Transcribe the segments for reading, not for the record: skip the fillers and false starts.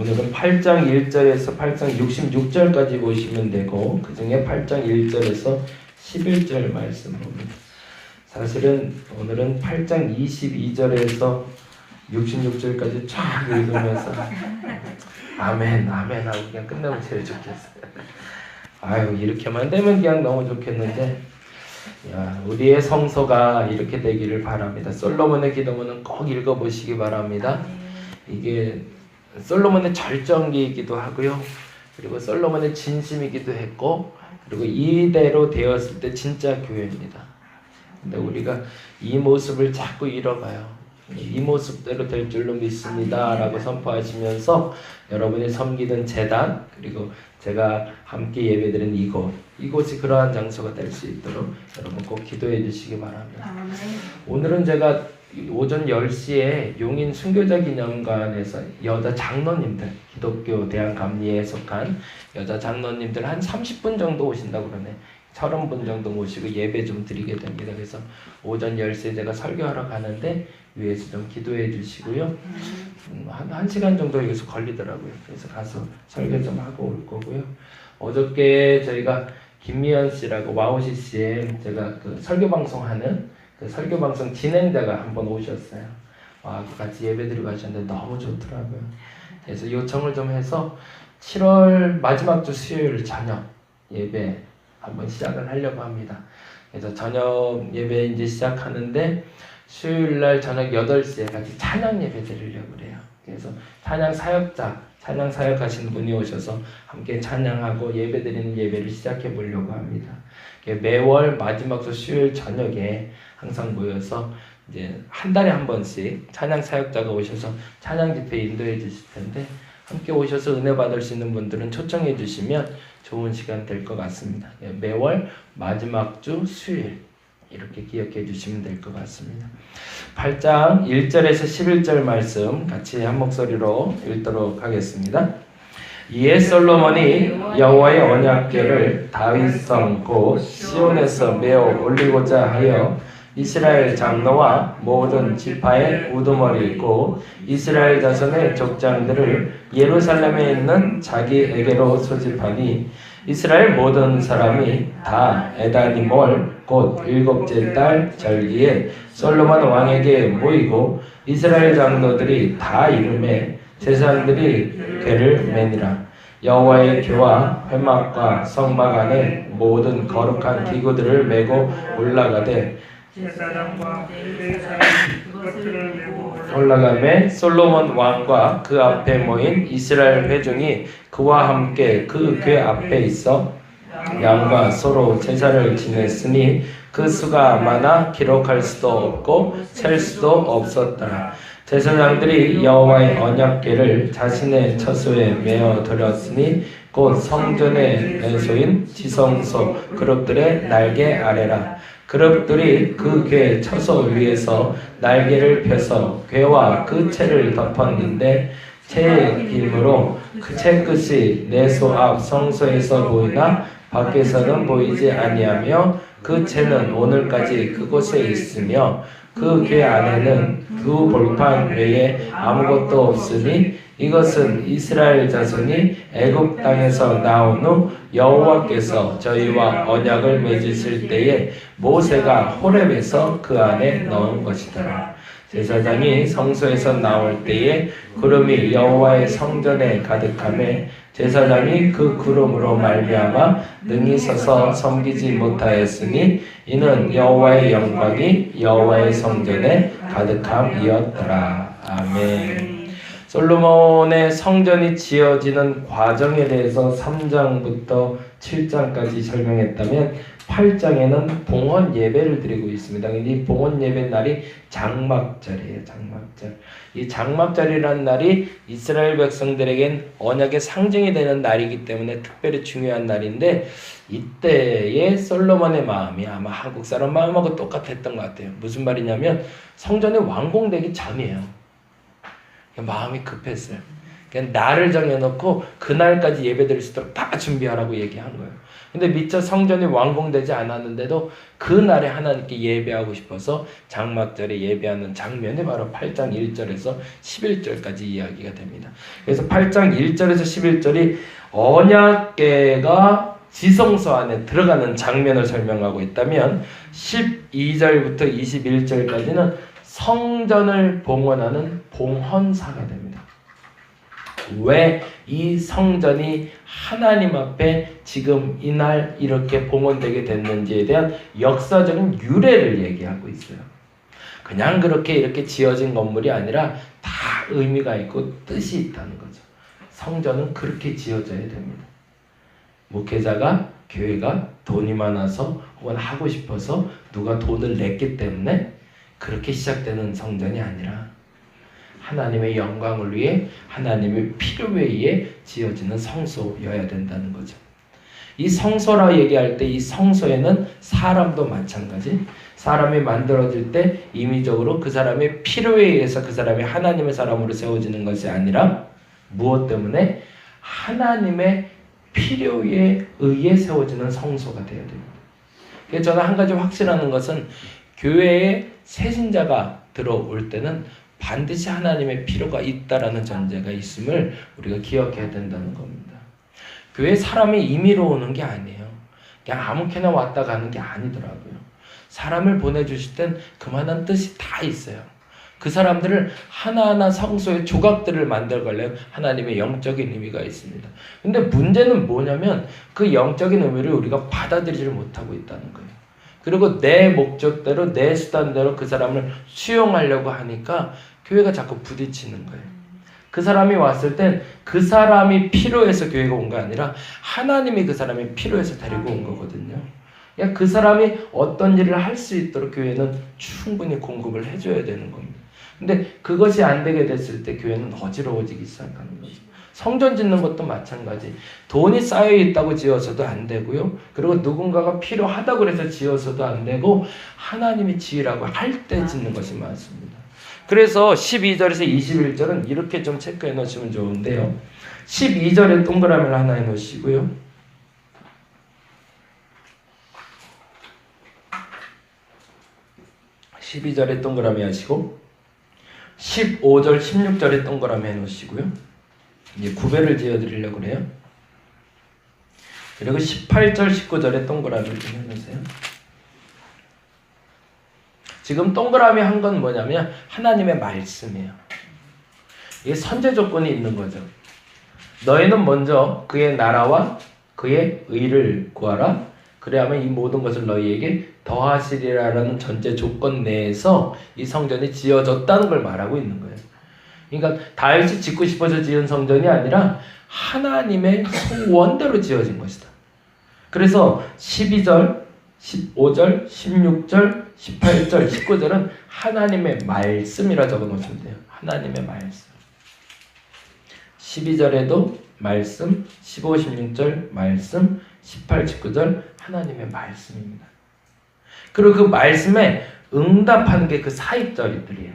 오늘은 8장 1절에서 8장 66절까지 보시면 되고 그 중에 8장 1절에서 11절 말씀 봅니다. 사실은 오늘은 8장 22절에서 66절까지 쫙 읽으면서 아멘 아멘 하고 그냥 끝내면 제일 좋겠어요. 아유 이렇게만 되면 그냥 너무 좋겠는데 야, 우리의 성소가 이렇게 되기를 바랍니다. 솔로몬의 기도문은 꼭 읽어보시기 바랍니다. 이게 솔로몬의 절정기이기도 하고요. 그리고 솔로몬의 진심이기도 했고 그리고 이대로 되었을 때 진짜 교회입니다. 근데 우리가 이 모습을 자꾸 잃어가요. 이 모습대로 될 줄로 믿습니다 라고 선포하시면서 여러분이 섬기는 제단 그리고 제가 함께 예배드린 이곳이 그러한 장소가 될 수 있도록 여러분 꼭 기도해 주시기 바랍니다. 오늘은 제가 오전 10시에 용인 순교자 기념관에서 여자 장로님들 기독교 대한감리에 속한 여자 장로님들 한 30분 정도 오신다고 그러네. 30분 정도 모시고 예배 좀 드리게 됩니다. 그래서 오전 10시에 제가 설교하러 가는데 위에서 좀 기도해 주시고요. 한 시간 정도 여기서 걸리더라고요. 그래서 가서 설교 좀 하고 올 거고요. 어저께 저희가 김미연 씨라고 와우CC에 제가 그 설교 방송하는 그 설교 방송 진행자가 한번 오셨어요. 와, 같이 예배 드리고 가셨는데 너무 좋더라고요. 그래서 요청을 좀 해서 7월 마지막 주 수요일 저녁 예배 한번 시작을 하려고 합니다. 그래서 저녁 예배 이제 시작하는데 수요일날 저녁 8시에 같이 찬양 예배 드리려고 그래요. 그래서 찬양 사역하시는 분이 오셔서 함께 찬양하고 예배 드리는 예배를 시작해 보려고 합니다. 매월 마지막 주 수요일 저녁에 항상 모여서 이제 한 달에 한 번씩 찬양 사역자가 오셔서 찬양 집회 인도해 주실 텐데 함께 오셔서 은혜 받을 수 있는 분들은 초청해 주시면 좋은 시간 될 것 같습니다. 매월 마지막 주 수요일 이렇게 기억해 주시면 될 것 같습니다. 8장 1절에서 11절 말씀 같이 한 목소리로 읽도록 하겠습니다. 이에 솔로몬이 여호와의 언약궤를 다윗성 곧 시온에서 메어 올리고자 하여 이스라엘 장로와 모든 지파의 우두머리 있고 이스라엘 자손의 족장들을 예루살렘에 있는 자기에게로 소집하니 이스라엘 모든 사람이 다 에다니몰 곧 7째 달 절기에 솔로몬 왕에게 모이고 이스라엘 장로들이 다 이름에 제사장들이 궤를 매니라. 여호와의 궤와 회막과 성막 안에 모든 거룩한 기구들을 메고 올라가되 제사장과 대제사장이 그것을 메고 올라가매 솔로몬 왕과 그 앞에 모인 이스라엘 회중이 그와 함께 그 궤 앞에 있어 양과 소로 제사를 지냈으니 그 수가 많아 기록할 수도 없고 셀 수도 없었더라. 제사장들이 여호와의 언약궤를 자신의 처소에 메어 드렸으니 곧 성전의 내소인 지성소 그룹들의 날개 아래라. 그룹들이 그 궤 처소 위에서 날개를 펴서 궤와 그 채를 덮었는데 채의 힘으로 그 채 끝이 내소 앞 성소에서 보이나 밖에서는 보이지 아니하며 그 채는 오늘까지 그곳에 있으며 그 궤 안에는 두 벌판 외에 아무것도 없으니 이것은 이스라엘 자손이 애굽 땅에서 나온 후 여호와께서 저희와 언약을 맺으실 때에 모세가 호렙에서 그 안에 넣은 것이더라. 제사장이 성소에서 나올 때에 구름이 여호와의 성전에 가득하매 제사장이 그 구름으로 말미암아 능히 서서 섬기지 못하였으니 이는 여호와의 영광이 여호와의 성전에 가득함이었더라. 아멘. 솔로몬의 성전이 지어지는 과정에 대해서 3장부터 7장까지 설명했다면 8장에는 봉헌 예배를 드리고 있습니다. 이 봉헌 예배 날이 장막절이에요. 장막절. 이 장막절이라는 날이 이스라엘 백성들에겐 언약의 상징이 되는 날이기 때문에 특별히 중요한 날인데 이때의 솔로몬의 마음이 아마 한국 사람 마음하고 똑같았던 것 같아요. 무슨 말이냐면 성전이 완공되기 전이에요. 마음이 급했어요. 그냥 날을 정해놓고 그날까지 예배드릴 수 있도록 다 준비하라고 얘기한 거예요. 근데 미처 성전이 완공되지 않았는데도 그날에 하나님께 예배하고 싶어서 장막절에 예배하는 장면이 바로 8장 1절에서 11절까지 이야기가 됩니다. 그래서 8장 1절에서 11절이 언약궤가 지성소 안에 들어가는 장면을 설명하고 있다면 12절부터 21절까지는 성전을 봉헌하는 봉헌사가 됩니다. 왜 이 성전이 하나님 앞에 지금 이날 이렇게 봉헌되게 됐는지에 대한 역사적인 유래를 얘기하고 있어요. 그냥 그렇게 이렇게 지어진 건물이 아니라 다 의미가 있고 뜻이 있다는 거죠. 성전은 그렇게 지어져야 됩니다. 목회자가, 교회가 돈이 많아서 혹은 하고 싶어서 누가 돈을 냈기 때문에 그렇게 시작되는 성전이 아니라 하나님의 영광을 위해 하나님의 필요에 의해 지어지는 성소여야 된다는 거죠. 이 성소라 얘기할 때 이 성소에는 사람도 마찬가지, 사람이 만들어질 때 임의적으로 그 사람의 필요에 의해서 그 사람이 하나님의 사람으로 세워지는 것이 아니라 무엇 때문에? 하나님의 필요에 의해 세워지는 성소가 되어야 됩니다. 그래서 저는 한 가지 확실하는 것은 교회에 새신자가 들어올 때는 반드시 하나님의 필요가 있다라는 전제가 있음을 우리가 기억해야 된다는 겁니다. 교회 사람이 임의로 오는 게 아니에요. 그냥 아무렇게나 왔다 가는 게 아니더라고요. 사람을 보내주실 땐 그만한 뜻이 다 있어요. 그 사람들을 하나하나 성소의 조각들을 만들걸래요. 하나님의 영적인 의미가 있습니다. 근데 문제는 뭐냐면 그 영적인 의미를 우리가 받아들이지를 못하고 있다는 거예요. 그리고 내 목적대로 내 수단대로 그 사람을 수용하려고 하니까 교회가 자꾸 부딪히는 거예요. 그 사람이 왔을 땐 그 사람이 필요해서 교회가 온 거 아니라 하나님이 그 사람이 필요해서 데리고 온 거거든요. 그러니까 그 사람이 어떤 일을 할 수 있도록 교회는 충분히 공급을 해줘야 되는 겁니다. 근데 그것이 안 되게 됐을 때 교회는 어지러워지기 시작하는 거죠. 성전 짓는 것도 마찬가지. 돈이 쌓여 있다고 지어서도 안 되고요. 그리고 누군가가 필요하다고 그래서 지어서도 안 되고 하나님이 지으라고 할 때 짓는 것이 맞습니다. 그래서 12절에서 21절은 이렇게 좀 체크해 놓으시면 좋은데요. 12절에 동그라미를 하나 해 놓으시고요. 12절에 동그라미 하시고 15절, 16절에 동그라미 해 놓으시고요. 이제 구별을 지어 드리려고 그래요. 그리고 18절, 19절에 동그라미를 좀 해 놓으세요. 지금 동그라미 한 건 뭐냐면 하나님의 말씀이에요. 이게 선제 조건이 있는 거죠. 너희는 먼저 그의 나라와 그의 의를 구하라. 그래야만 이 모든 것을 너희에게 더하시리라라는 전제 조건 내에서 이 성전이 지어졌다는 걸 말하고 있는 거예요. 그러니까 다윗이 짓고 싶어서 지은 성전이 아니라 하나님의 소원대로 지어진 것이다. 그래서 12절, 15절, 16절, 18절, 19절은 하나님의 말씀이라 적어 놓으시면 돼요. 하나님의 말씀. 12절에도 말씀, 15, 16절 말씀, 18, 19절 하나님의 말씀입니다. 그리고 그 말씀에 응답하는 게 그 사입절들이에요.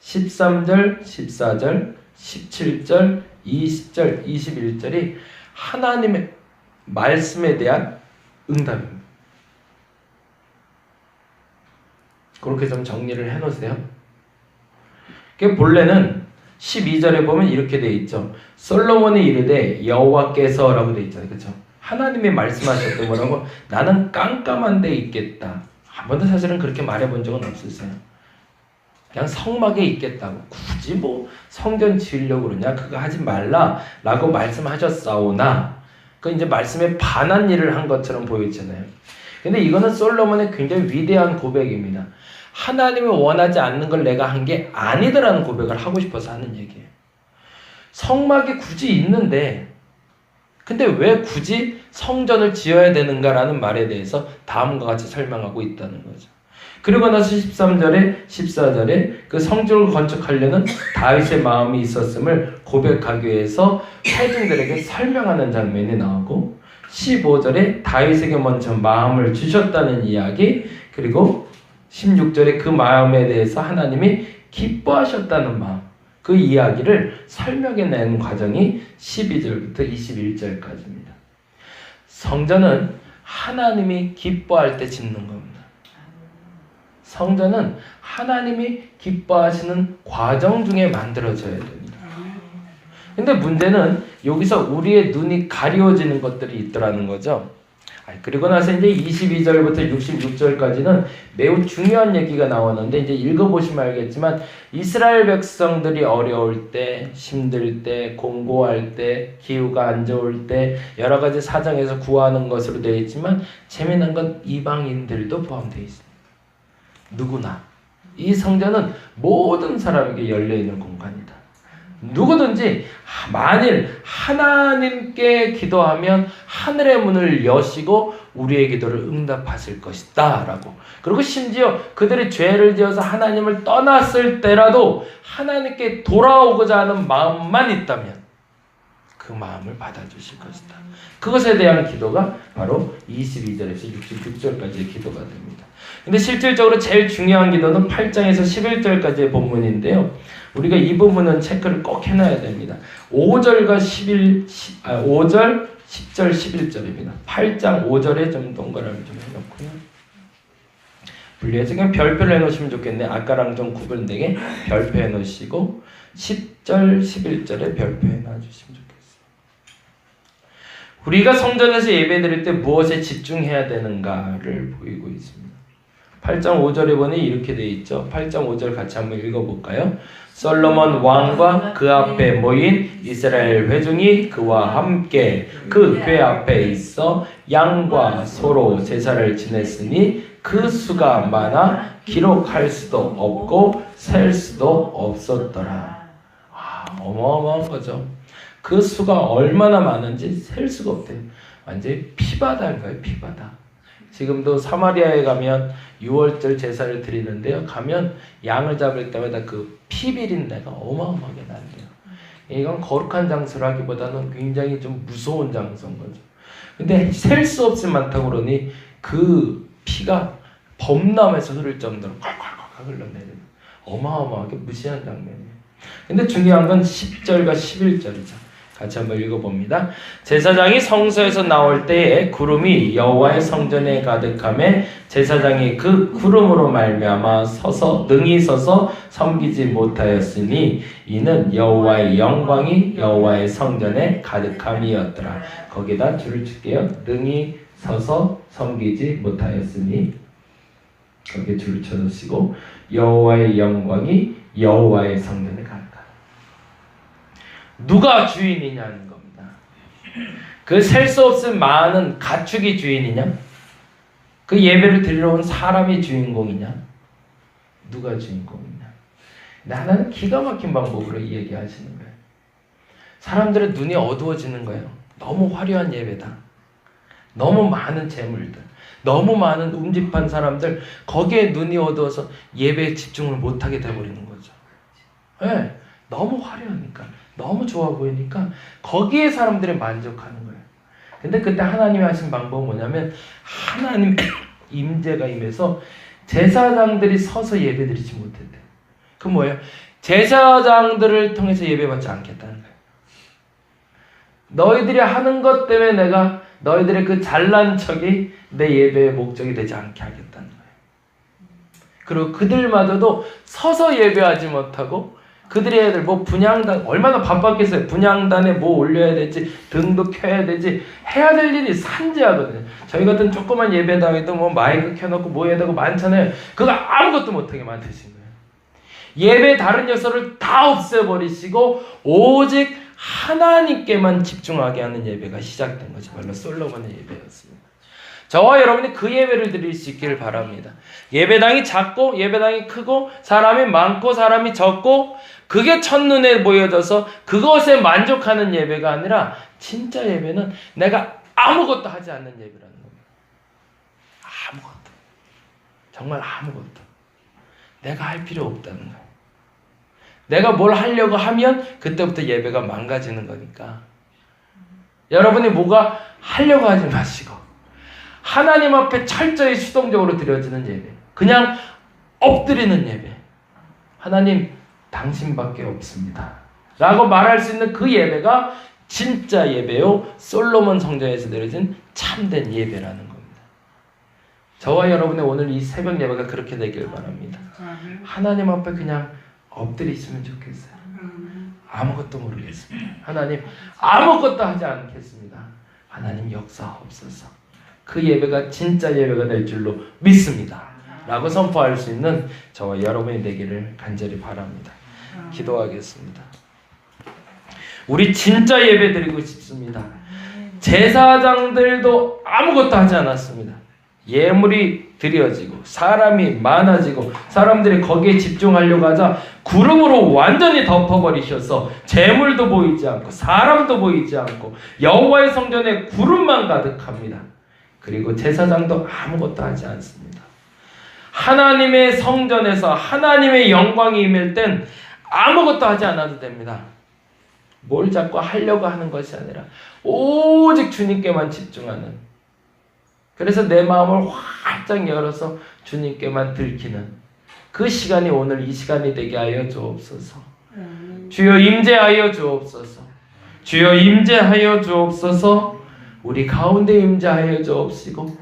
13절, 14절, 17절, 20절, 21절이 하나님의 말씀에 대한 응답입니다. 그렇게 좀 정리를 해놓으세요. 본래는 12절에 보면 이렇게 돼 있죠. 솔로몬이 이르되 여호와께서라고 돼 있잖아요. 그렇죠? 하나님이 말씀하셨던 거라고 나는 깜깜한 데 있겠다. 한 번도 사실은 그렇게 말해본 적은 없으세요. 그냥 성막에 있겠다고. 굳이 뭐 성전 지으려고 그러냐? 그거 하지 말라 라고 말씀하셨사오나 그 이제 말씀에 반한 일을 한 것처럼 보이잖아요. 근데 이거는 솔로몬의 굉장히 위대한 고백입니다. 하나님이 원하지 않는 걸 내가 한 게 아니더라는 고백을 하고 싶어서 하는 얘기예요. 성막이 굳이 있는데 근데 왜 굳이 성전을 지어야 되는가라는 말에 대해서 다음과 같이 설명하고 있다는 거죠. 그리고 나서 13절에 14절에 그 성전을 건축하려는 다윗의 마음이 있었음을 고백하기 위해서 회중들에게 설명하는 장면이 나오고 15절에 다윗에게 먼저 마음을 주셨다는 이야기, 그리고 16절에 그 마음에 대해서 하나님이 기뻐하셨다는 마음, 그 이야기를 설명해낸 과정이 12절부터 21절까지입니다. 성전은 하나님이 기뻐할 때 짓는 겁니다. 성전은 하나님이 기뻐하시는 과정 중에 만들어져야 됩니다. 근데 문제는 여기서 우리의 눈이 가려워지는 것들이 있더라는 거죠. 그리고 나서 이제 22절부터 66절까지는 매우 중요한 얘기가 나오는데, 이제 읽어보시면 알겠지만 이스라엘 백성들이 어려울 때, 힘들 때, 공고할 때, 기후가 안 좋을 때 여러 가지 사정에서 구하는 것으로 되어 있지만, 재미난 건 이방인들도 포함되어 있습니다. 누구나. 이 성전은 모든 사람에게 열려있는 공간이다. 누구든지 만일 하나님께 기도하면 하늘의 문을 여시고 우리의 기도를 응답하실 것이다 라고, 그리고 심지어 그들이 죄를 지어서 하나님을 떠났을 때라도 하나님께 돌아오고자 하는 마음만 있다면 그 마음을 받아주실 것이다. 그것에 대한 기도가 바로 22절에서 66절까지의 기도가 됩니다. 근데 실질적으로 제일 중요한 기도는 8장에서 11절까지의 본문인데요. 우리가 이 부분은 체크를 꼭 해놔야 됩니다. 5절, 10절, 11절입니다. 8장 5절에 좀 동그라미 좀 해놓고요. 분리해서 그냥 별표를 해놓으시면 좋겠네. 아까랑 좀 구분되게 별표 해놓으시고 10절, 11절에 별표 해놔주시면 좋겠어요. 우리가 성전에서 예배드릴 때 무엇에 집중해야 되는가를 보이고 있습니다. 8장 5절에 보니 이렇게 되어 있죠. 8장 5절 같이 한번 읽어볼까요? 솔로몬 왕과 그 앞에 모인 이스라엘 회중이 그와 함께 그 궤 앞에 있어 양과 소로 제사를 지냈으니 그 수가 많아 기록할 수도 없고 셀 수도 없었더라. 어마어마한 거죠. 그 수가 얼마나 많은지 셀 수가 없대요. 완전히 피바다인 거예요. 피바다. 지금도 사마리아에 가면 6월절 제사를 드리는데요. 가면 양을 잡을 때마다 그 피 비린내가 어마어마하게 난대요. 이건 거룩한 장소라기보다는 굉장히 좀 무서운 장소인 거죠. 근데 셀 수 없이 많다고 그러니 그 피가 범람에서 흐를 정도로 콸콸콸 흘러내리는 어마어마하게 무시한 장면이에요. 근데 중요한 건 10절과 11절이죠. 같이 한번 읽어봅니다. 제사장이 성소에서 나올 때에 구름이 여호와의 성전에 가득하매 제사장이 그 구름으로 말미암아 능히 서서 섬기지 못하였으니 이는 여호와의 영광이 여호와의 성전에 가득함이었더라. 거기다 줄을 칠게요. 능히 서서 섬기지 못하였으니 거기에 줄을 쳐주시고 여호와의 영광이 여호와의 성전에 가득하다. 누가 주인이냐는 겁니다. 그 셀 수 없을 많은 가축이 주인이냐? 그 예배를 드리러 온 사람이 주인공이냐? 누가 주인공이냐? 근데 하나는 기가 막힌 방법으로 이 얘기하시는 거예요. 사람들의 눈이 어두워지는 거예요. 너무 화려한 예배다. 너무 많은 재물들. 너무 많은 음집한 사람들. 거기에 눈이 어두워서 예배에 집중을 못하게 돼버리는 거죠. 네, 너무 화려하니까. 너무 좋아 보이니까 거기에 사람들이 만족하는 거예요. 근데 그때 하나님이 하신 방법은 뭐냐면 하나님 임재가 임해서 제사장들이 서서 예배드리지 못했대요. 그 뭐예요? 제사장들을 통해서 예배받지 않겠다는 거예요. 너희들이 하는 것 때문에 내가 너희들의 그 잘난 척이 내 예배의 목적이 되지 않게 하겠다는 거예요. 그리고 그들마저도 서서 예배하지 못하고 그들의 애들 뭐 분향단 얼마나 바빴겠어요. 분향단에 뭐 올려야 될지 등도 켜야 되지 해야 될 일이 산재하거든요. 저희 같은 조그만 예배당에도 뭐 마이크 켜놓고 뭐 해야 되고 많잖아요. 그거 아무것도 못하게 만드신 거예요. 예배 다른 요소를 다 없애버리시고 오직 하나님께만 집중하게 하는 예배가 시작된 것이 바로 솔로몬의 예배였습니다. 저와 여러분이 그 예배를 드릴 수 있기를 바랍니다. 예배당이 작고 예배당이 크고 사람이 많고 사람이 적고 그게 첫눈에 보여져서 그것에 만족하는 예배가 아니라 진짜 예배는 내가 아무것도 하지 않는 예배라는 겁니다. 아무것도. 정말 아무것도. 내가 할 필요 없다는 거예요. 내가 뭘 하려고 하면 그때부터 예배가 망가지는 거니까 여러분이 뭐가 하려고 하지 마시고 하나님 앞에 철저히 수동적으로 드려지는 예배. 그냥 엎드리는 예배. 하나님 당신밖에 없습니다 라고 말할 수 있는 그 예배가 진짜 예배요, 솔로몬 성전에서 내려진 참된 예배라는 겁니다. 저와 여러분의 오늘 이 새벽 예배가 그렇게 되길 바랍니다. 하나님 앞에 그냥 엎드리시면 좋겠어요. 아무것도 모르겠습니다. 하나님 아무것도 하지 않겠습니다. 하나님 역사하옵소서. 그 예배가 진짜 예배가 될 줄로 믿습니다 라고 선포할 수 있는 저와 여러분이 되기를 간절히 바랍니다. 기도하겠습니다. 우리 진짜 예배 드리고 싶습니다. 제사장들도 아무것도 하지 않았습니다. 예물이 드려지고 사람이 많아지고 사람들이 거기에 집중하려고 하자 구름으로 완전히 덮어버리셔서 재물도 보이지 않고 사람도 보이지 않고 여호와의 성전에 구름만 가득합니다. 그리고 제사장도 아무것도 하지 않습니다. 하나님의 성전에서 하나님의 영광이 임할 땐 아무것도 하지 않아도 됩니다. 뭘 자꾸 하려고 하는 것이 아니라 오직 주님께만 집중하는, 그래서 내 마음을 활짝 열어서 주님께만 들키는 그 시간이 오늘 이 시간이 되게 하여 주옵소서. 주여 임재하여 주옵소서. 주여 임재하여 주옵소서. 우리 가운데 임재하여 주옵시고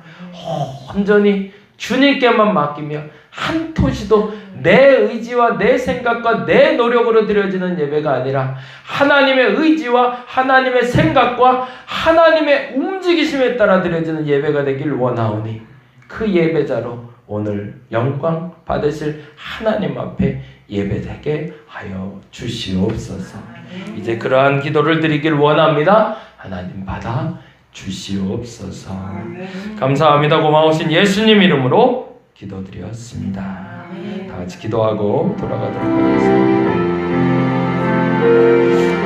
온전히 주님께만 맡기며 한 토시도 내 의지와 내 생각과 내 노력으로 드려지는 예배가 아니라 하나님의 의지와 하나님의 생각과 하나님의 움직이심에 따라 드려지는 예배가 되길 원하오니 그 예배자로 오늘 영광 받으실 하나님 앞에 예배되게 하여 주시옵소서. 이제 그러한 기도를 드리길 원합니다. 하나님 받아 주시옵소서. 감사합니다. 고마우신 예수님 이름으로 기도드렸습니다. 다 같이 기도하고 돌아가도록 하겠습니다.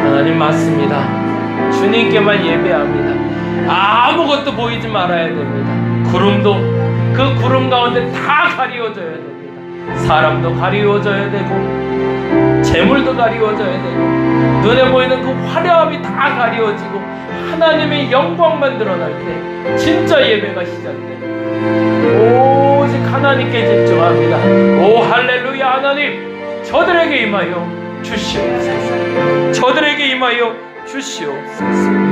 하나님 맞습니다. 주님께만 예배합니다. 아무것도 보이지 말아야 됩니다. 구름도 그 구름 가운데 다 가리워져야 됩니다. 사람도 가리워져야 되고 재물도 가리워져야 되고 눈에 보이는 그 화려함이 다 가리워지고 하나님의 영광만 드러날 때 진짜 예배가 시작됩니다. 오직 하나님께 집중합니다. 오 할렐루야. 하나님 저들에게 임하여 주시옵소서. 저들에게 임하여 주시옵소서.